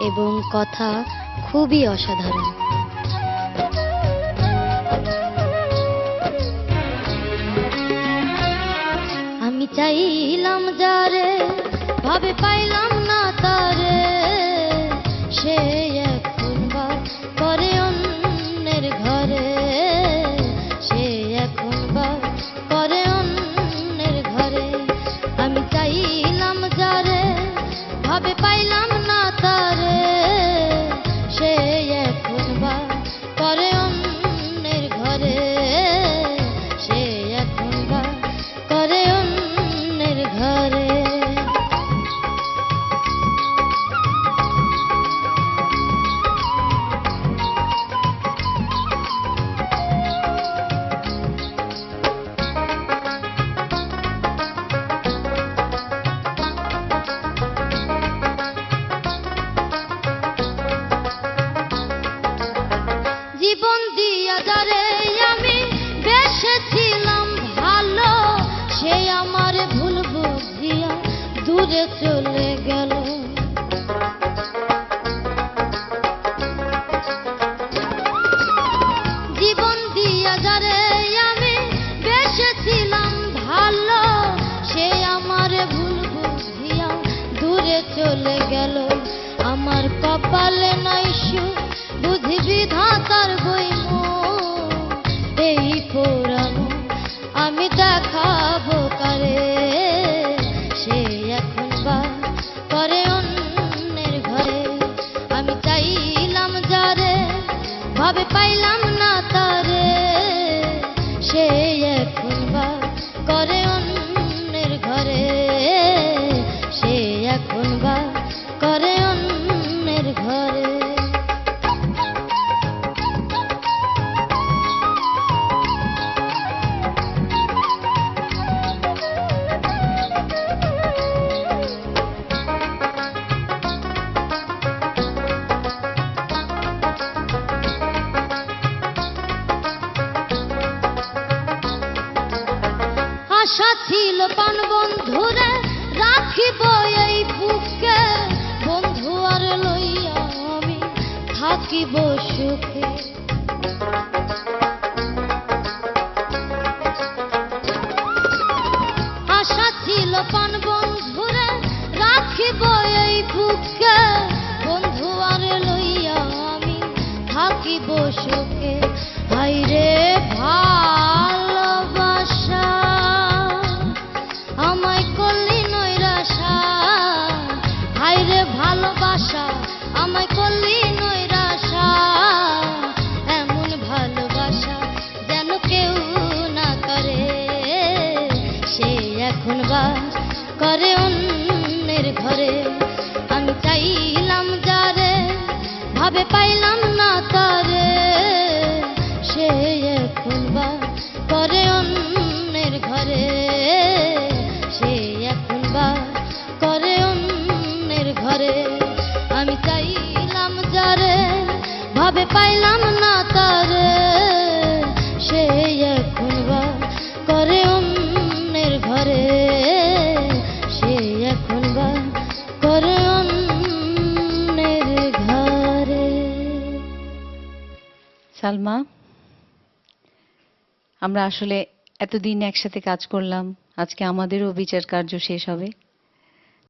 এবং কথা খুবই অসাধারণ। আমি চাইলাম যারে, ভাবে পাইলাম না তারে, সে এখন বাস করে অন্যের ঘরে, সে এখন বাস করে অন্যের ঘরে। আমি চাইলাম যারে, ভাবে পাইলাম না তারে, সে এখন বাস করে অন্যের ঘরে, সে এখন বাস করে অন্যের ঘরে। জীবন দিয়া যারে আমি বেসেছিলাম ভালো, সে আমার ভুল বুঝিয়া দূরে চলে গেল। জীবন দিয়া যারে আমি বেসেছিলাম ভালো, সে আমার ভুল বুঝিয়া দূরে চলে গেল। আমার কপালে নাই সুখ, বুঝি বিধাতার বইম, এই পুরানো আমি দেখাবো কারে, সে এখন বাস করে অন্যের ঘরে। আমি চাইলাম যারে, ভাবে পাইলাম না তারে, সে এখন বাস করে অন্যের ঘরে, সে এখন বাস করে অন্যের ঘরে। আশা ছিল পান বন্ধুরে রাখিব এই বুকে, বন্ধু আর লইয়া আমি থাকিব সুখে। আশা ছিল পান বন্ধুরে রাখিব এই বুকে, বন্ধু আর লইয়া আমি থাকিব সুখে। হায়রে ভালোবাসা আমায় করলি নৈরাশা, হায়রে ভালোবাসা আমায় করলি নৈরাশা। এমন ভালোবাসা যেন কেউ না করে, সে এখন বাস করে অন্যের ঘরে। আমি চাইলাম যারে, ভাবে পাইলাম না তারে, সে এখন বাস করে অন্যের ঘরে, সে এখন বাস করে অন্যের ঘরে। আমি চাইলাম যারে, ভাবে পাইলাম না তারে, সে এখন বাস করে অন্যের ঘরে, সে এখন বাস করে অন্যের ঘরে। সালমা, আমরা আসলে এতদিন একসাথে কাজ করলাম, আজকে আমাদেরও বিচার কার্য শেষ হবে।